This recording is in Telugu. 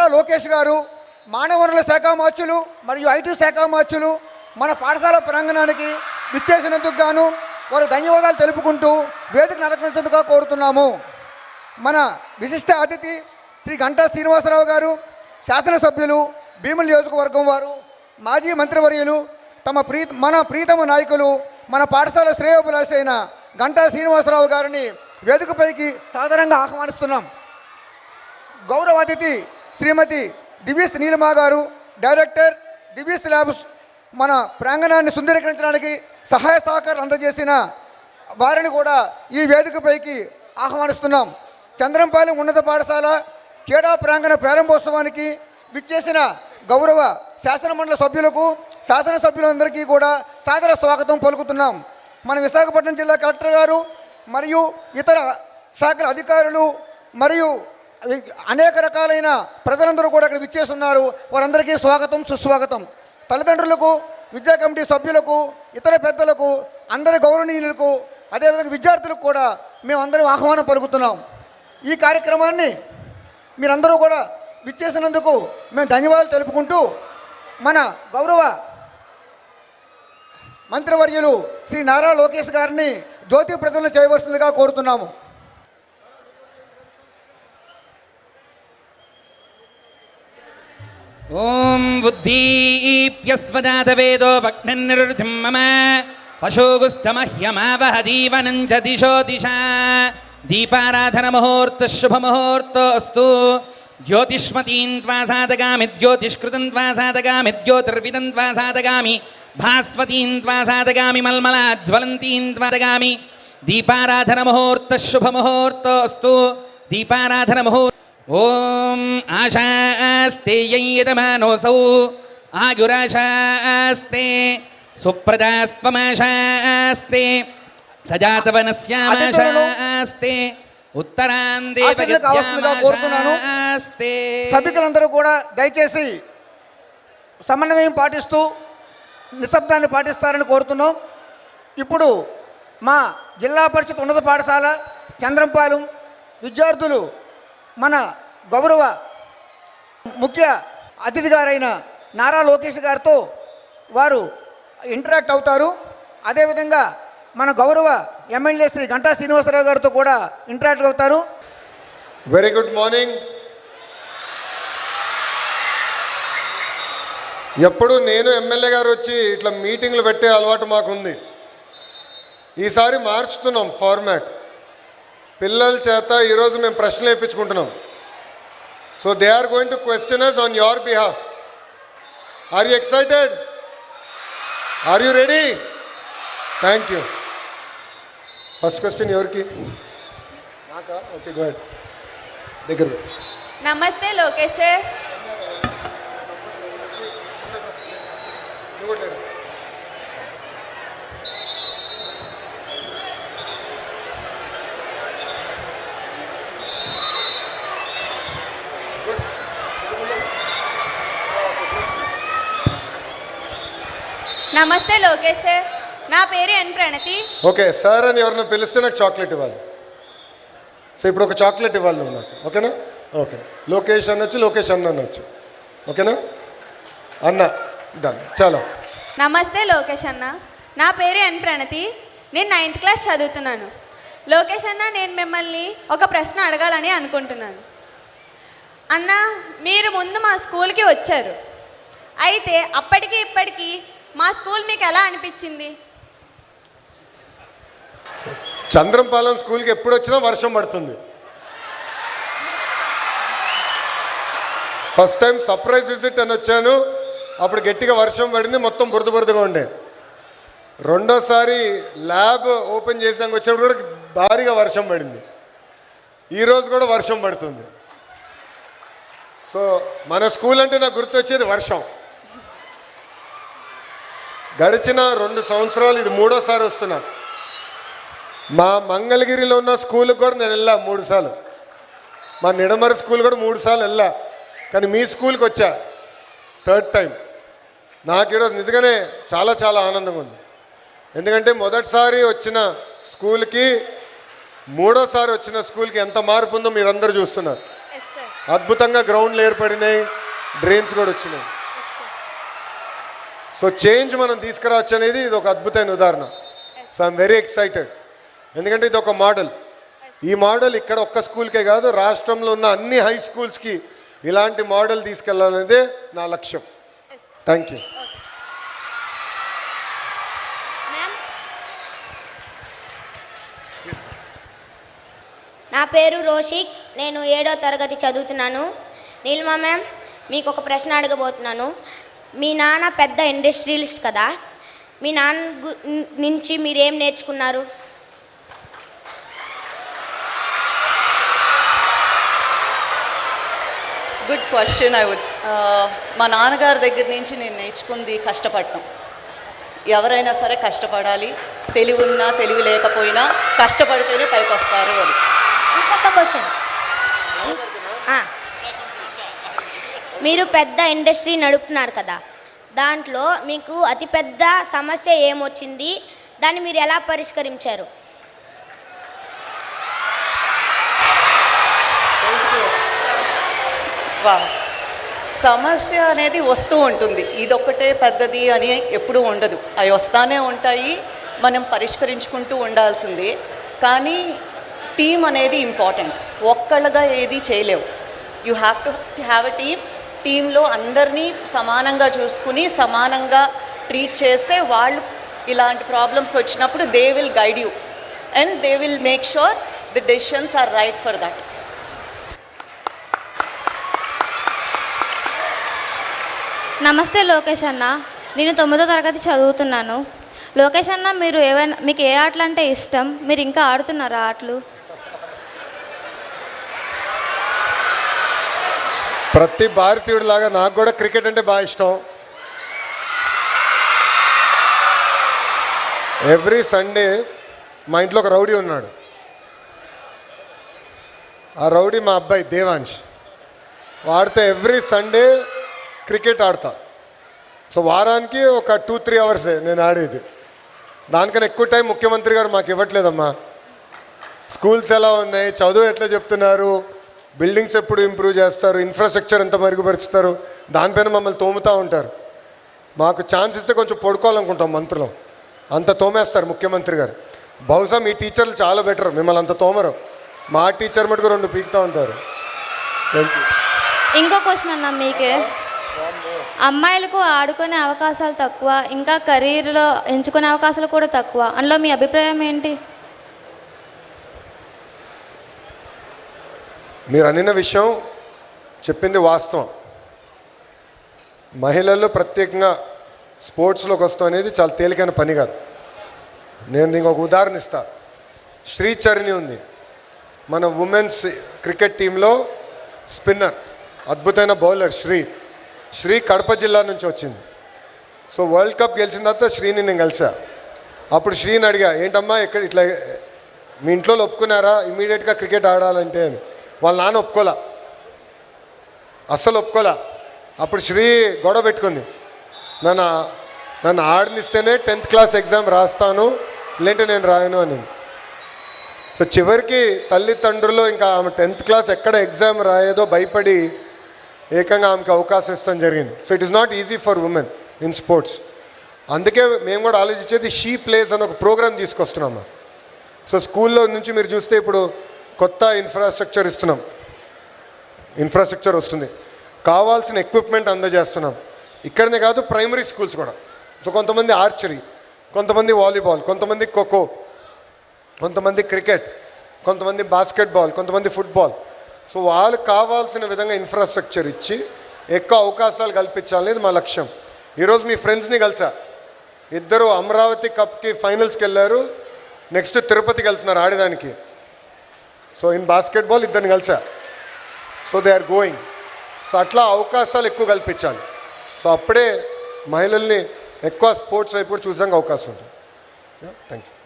నారా లోకేష్ గారు మానవ వనరుల శాఖ మార్చులు మరియు ఐటీ శాఖ మార్చులు మన పాఠశాల ప్రాంగణానికి విచ్చేసినందుకు గాను వారు ధన్యవాదాలు తెలుపుకుంటూ వేదికను అలంకరించేందుకు కోరుతున్నాము. మన విశిష్ట అతిథి శ్రీ గంటా శ్రీనివాసరావు గారు, శాసనసభ్యులు, భీముల నియోజకవర్గం వారు, మాజీ మంత్రివర్యులు, మన ప్రీతమ నాయకులు, మన పాఠశాల శ్రేయోభిలాషి అయిన గంటా శ్రీనివాసరావు గారిని వేదికపైకి సాధారణంగా ఆహ్వానిస్తున్నాం. గౌరవ అతిథి శ్రీమతి దివ్యస్ నీలిమా గారు, డైరెక్టర్ దివ్యస్ ల్యాబ్స్, మన ప్రాంగణాన్ని సుందరీకరించడానికి సహాయ సహకారాలు అందజేసిన వారిని కూడా ఈ వేదికపైకి ఆహ్వానిస్తున్నాం. చంద్రంపాలెం ఉన్నత పాఠశాల క్రీడా ప్రాంగణ ప్రారంభోత్సవానికి విచ్చేసిన గౌరవ శాసనమండలి సభ్యులకు, శాసనసభ్యులందరికీ కూడా సాదర స్వాగతం పలుకుతున్నాం. మన విశాఖపట్నం జిల్లా కలెక్టర్ గారు మరియు ఇతర శాఖల అధికారులు మరియు అనేక రకాలైన ప్రజలందరూ కూడా ఇక్కడ విచ్చేస్తున్నారు. వారందరికీ స్వాగతం, సుస్వాగతం. తల్లిదండ్రులకు, విద్యా కమిటీ సభ్యులకు, ఇతర పెద్దలకు, అందరి గౌరవనీయులకు, అదేవిధంగా విద్యార్థులకు కూడా మేమందరం ఆహ్వానం పలుకుతున్నాం. ఈ కార్యక్రమాన్ని మీరందరూ కూడా విచ్చేసినందుకు మేము ధన్యవాదాలు తెలుపుకుంటూ మన గౌరవ మంత్రివర్యులు శ్రీ నారా లోకేష్ గారిని జ్యోతి ప్రతిజ్ఞ చేయవలసిందిగా కోరుతున్నాము. ఓం బుద్ధీప్యస్వజాతవేదో భగ్నిర్నిరుధిం మమ పశోగుశ్చమహ్యమావహదీవనం చ దిశో దిశా దీపారాధన ముహూర్త శుభముహూర్తోస్తు. జ్యోతిష్మతీం త్వా సాధగామి జ్యోతిష్కృతం త్వా సాధగామి జ్యోతిర్విదం త్వా సాధగామి భాస్వతీం త్వా సాధగామి మల్మలాజ్వలంతీం త్వా సాధగామి. దీపారాధన ముహూర్త శుభముహూర్తోస్తు. దీపారాధన ముహూర్త. ఓం ఆశాస్తే యయతమానోసౌ ఆయురాశాస్తే సుప్రజాస్త్వమాశాస్తే సజాతవనస్యామాశాస్తే ఉత్తరాందే కోరుతున్నాను. సభికులందరూ కూడా దయచేసి సమన్వయం పాటిస్తూ నిశ్శబ్దాన్ని పాటిస్తారని కోరుతున్నాం. ఇప్పుడు మా జిల్లా పరిషత్ ఉన్నత పాఠశాల చంద్రంపాలెం విద్యార్థులు మన గౌరవ ముఖ్య అతిథి గారైన నారా లోకేష్ గారితో వారు ఇంటరాక్ట్ అవుతారు. అదేవిధంగా మన గౌరవ ఎమ్మెల్యే శ్రీ గంటా శ్రీనివాసరావు గారితో కూడా ఇంటరాక్ట్ అవుతారు. Very good morning. ఎప్పుడు నేను ఎమ్మెల్యే గారు వచ్చి ఇట్లా మీటింగ్లు పెట్టే అలవాటు మాకుంది. ఈసారి మార్చుతున్నాం ఫార్మాట్. పిల్లల చేత ఈరోజు మేము ప్రశ్నలు వేయించుకుంటున్నాం. So they are going to question us on your behalf. Are you excited? Are you ready? Thank you. First question ఎవరికి? నాకా? Okay, go head. దగ్గర. నమస్తే లోకేష్ సార్. నమస్తే లోకేష్ సార్, నా పేరు ఎన్ ప్రణతి. ఓకే సార్ అని ఎవరిని పిలిస్తే నాకు చాక్లెట్ ఇవ్వాలి. సో ఇప్పుడు ఒక చాక్లెట్ ఇవ్వాలి నువ్వు నాకు, ఓకేనా? ఓకే, లోకేష్ అనొచ్చు, లోకేష్ అన్న అనొచ్చు, ఓకేనా? అన్న దాన్ని చాలా. నమస్తే లోకేష్ అన్న, నా పేరు ఎన్ ప్రణతి. నేను 9th క్లాస్ చదువుతున్నాను. లోకేష్ అన్న, నేను మిమ్మల్ని ఒక ప్రశ్న అడగాలని అనుకుంటున్నాను. అన్న, మీరు ముందు మా స్కూల్కి వచ్చారు. అయితే అప్పటికి ఇప్పటికీ మా స్కూల్ మీకు ఎలా అనిపించింది? చంద్రంపాలెం స్కూల్కి ఎప్పుడు వచ్చినా వర్షం పడుతుంది. ఫస్ట్ టైం సర్ప్రైజ్ విజిట్ అని వచ్చాను, అప్పుడు గట్టిగా వర్షం పడింది, మొత్తం బురదగా ఉండే. రెండోసారి ల్యాబ్ ఓపెన్ చేసాక వచ్చినప్పుడు కూడా భారీగా వర్షం పడింది. ఈరోజు కూడా వర్షం పడుతుంది. సో మన స్కూల్ అంటే నాకు గుర్తొచ్చేది వర్షం. గడిచిన 2 సంవత్సరాలు ఇది 3వ వస్తున్నా. మా మంగళగిరిలో ఉన్న స్కూల్కి కూడా నేను వెళ్ళా 3 సార్లు. మా నిడమర స్కూల్ కూడా 3 సార్లు వెళ్ళా. కానీ మీ స్కూల్కి వచ్చా 3rd టైం. నాకు ఈరోజు నిజంగానే చాలా చాలా ఆనందంగా ఉంది. ఎందుకంటే మొదటిసారి వచ్చిన స్కూల్కి 3వ సారి వచ్చిన స్కూల్కి ఎంత మార్పు ఉందో మీరందరూ చూస్తున్నారు. అద్భుతంగా గ్రౌండ్లు ఏర్పడినాయి, డ్రైన్స్ కూడా వచ్చినాయి. సో చేంజ్ మనం తీసుకురావచ్చు అనేది ఇది ఒక అద్భుతమైన ఉదాహరణ. సో ఐఎమ్ వెరీ ఎక్సైటెడ్, ఎందుకంటే ఇది ఒక మోడల్. ఈ మోడల్ ఇక్కడ ఒక్క స్కూల్కే కాదు, రాష్ట్రంలో ఉన్న అన్ని హై స్కూల్స్కి ఇలాంటి మోడల్ తీసుకెళ్లాలనేదే నా లక్ష్యం. Thank you. నా పేరు రోషిక్, నేను 7వ తరగతి చదువుతున్నాను. నీలిమా మ్యామ్, మీకు ఒక ప్రశ్న అడగబోతున్నాను. మీ నాన్న పెద్ద ఇండస్ట్రియలిస్ట్ కదా, మీ నాన్న నుంచి మీరేం నేర్చుకున్నారు? Good question. మా నాన్నగారి దగ్గర నుంచి నేను నేర్చుకుంది కష్టపడటం. ఎవరైనా సరే కష్టపడాలి, తెలివి ఉన్నా తెలివి లేకపోయినా కష్టపడితేనే పైకి వస్తారు అని. ఇంకొక క్వశ్చన్, మీరు పెద్ద ఇండస్ట్రీ నడుపుతున్నారు కదా, దాంట్లో మీకు అతిపెద్ద సమస్య ఏమొచ్చింది, దాన్ని మీరు ఎలా పరిష్కరించారు? వా సమస్య అనేది వస్తూ ఉంటుంది, ఇదొక్కటే పెద్దది అని ఎప్పుడూ ఉండదు, అవి వస్తానే ఉంటాయి, మనం పరిష్కరించుకుంటూ ఉండాల్సిందే. కానీ టీం అనేది ఇంపార్టెంట్, ఒక్కళ్ళగా ఏది చేయలేవు. You have to have a టీంలో అందరినీ సమానంగా చూసుకుని సమానంగా ట్రీట్ చేస్తే వాళ్ళు ఇలాంటి ప్రాబ్లమ్స్ వచ్చినప్పుడు they will guide you and they will make sure the decisions are right for that. నమస్తే లోకేష్ అన్న, నేను 9వ తరగతి చదువుతున్నాను. లోకేష్ అన్న, మీకు ఏ ఆటలు అంటే ఇష్టం? మీరు ఇంకా ఆడుతున్నారా ఆటలు? ప్రతి భారతీయుడిలాగా నాకు కూడా క్రికెట్ అంటే బాగా ఇష్టం. ఎవ్రీ సండే మా ఇంట్లో ఒక రౌడీ ఉన్నాడు. ఆ రౌడీ మా అబ్బాయి దేవాంశ్. వాడితే ఎవ్రీ సండే క్రికెట్ ఆడతా. సో వారానికి ఒక 2-3 అవర్సే నేను ఆడేది. దానికన్నా ఎక్కువ టైం ముఖ్యమంత్రి గారు మాకు ఇవ్వట్లేదమ్మా. స్కూల్స్ ఎలా ఉన్నాయి, చదువు ఎట్లా చెప్తున్నారు, బిల్డింగ్స్ ఎప్పుడు ఇంప్రూవ్ చేస్తారు, ఇన్ఫ్రాస్ట్రక్చర్ ఎంత మెరుగుపరుచుతారు, దానిపైన మమ్మల్ని తోముతూ ఉంటారు. మాకు ఛాన్స్ ఇస్తే కొంచెం పడుకోవాలనుకుంటాం మంత్రులు, అంత తోమేస్తారు ముఖ్యమంత్రి గారు. బహుశా మీ టీచర్లు చాలా బెటర్, మిమ్మల్ని అంత తోమరు. మా టీచర్ మటుకు 2 పీకుతూ ఉంటారు. Thank you. ఇంకో క్వశ్చన్ అన్న, మీకే అమ్మాయిలకు ఆడుకునే అవకాశాలు తక్కువ, ఇంకా కెరీర్లో ఎంచుకునే అవకాశాలు కూడా తక్కువ, అందులో మీ అభిప్రాయం ఏంటి? మీరు అనిన విషయం చెప్పింది వాస్తవం. మహిళలు ప్రత్యేకంగా స్పోర్ట్స్లోకి వస్తాం అనేది చాలా తేలికైన పని కాదు. నేను దీనికి ఒక ఉదాహరణ ఇస్తా. శ్రీచరణి ఉంది, మన ఉమెన్స్ క్రికెట్ టీంలో స్పిన్నర్, అద్భుతమైన బౌలర్ శ్రీ కడప జిల్లా నుంచి వచ్చింది. సో వరల్డ్ కప్ గెలిచిన తర్వాత శ్రీని నేను కలిసా. అప్పుడు శ్రీని అడిగా, ఏంటమ్మా ఎక్కడ ఇట్లా మీ ఇంట్లో ఒప్పుకున్నారా ఇమీడియట్గా క్రికెట్ ఆడాలంటే అని. వాళ్ళ నాన్న ఒప్పుకోలా, అస్సలు ఒప్పుకోలా. అప్పుడు శ్రీ గొడవ పెట్టుకుంది, నన్ను ఆడనిస్తేనే 10th క్లాస్ ఎగ్జామ్ రాస్తాను, లేదంటే నేను రాయను అని. సో చివరికి తల్లిదండ్రులు ఇంకా ఆమె 10th క్లాస్ ఎక్కడ ఎగ్జామ్ రాయేదో భయపడి ఏకంగా ఆమెకు అవకాశం ఇస్తాం జరిగింది. So it is not easy for women in sports. అందుకే మేము కూడా ఆలోచించేది షీ ప్లేస్ అని ఒక ప్రోగ్రామ్ తీసుకొస్తున్నాము. సో స్కూల్లో నుంచి మీరు చూస్తే ఇప్పుడు కొత్త ఇన్ఫ్రాస్ట్రక్చర్ ఇస్తున్నాం, ఇన్ఫ్రాస్ట్రక్చర్ వస్తుంది, కావాల్సిన ఎక్విప్మెంట్ అందజేస్తున్నాం. ఇక్కడనే కాదు, ప్రైమరీ స్కూల్స్ కూడా. సో కొంతమంది ఆర్చరీ, కొంతమంది వాలీబాల్, కొంతమంది ఖోఖో, కొంతమంది క్రికెట్, కొంతమంది బాస్కెట్బాల్, కొంతమంది ఫుట్బాల్. సో వాళ్ళకి కావాల్సిన విధంగా ఇన్ఫ్రాస్ట్రక్చర్ ఇచ్చి ఎక్కువ అవకాశాలు కల్పించాలనేది మా లక్ష్యం. ఈరోజు మీ ఫ్రెండ్స్ని కలిసా, ఇద్దరు అమరావతి కప్కి ఫైనల్స్కి వెళ్ళారు, నెక్స్ట్ తిరుపతికి వెళ్తున్నారు ఆడడానికి. సో ఇన్ బాస్కెట్బాల్ ఇద్దరిని కలిసా. So they are going. So అట్లా అవకాశాలు ఎక్కువ కల్పించాలి. సో అప్పుడే మహిళల్ని ఎక్కువ స్పోర్ట్స్ వైపు చూసాక అవకాశం ఉంటుంది. Thank you.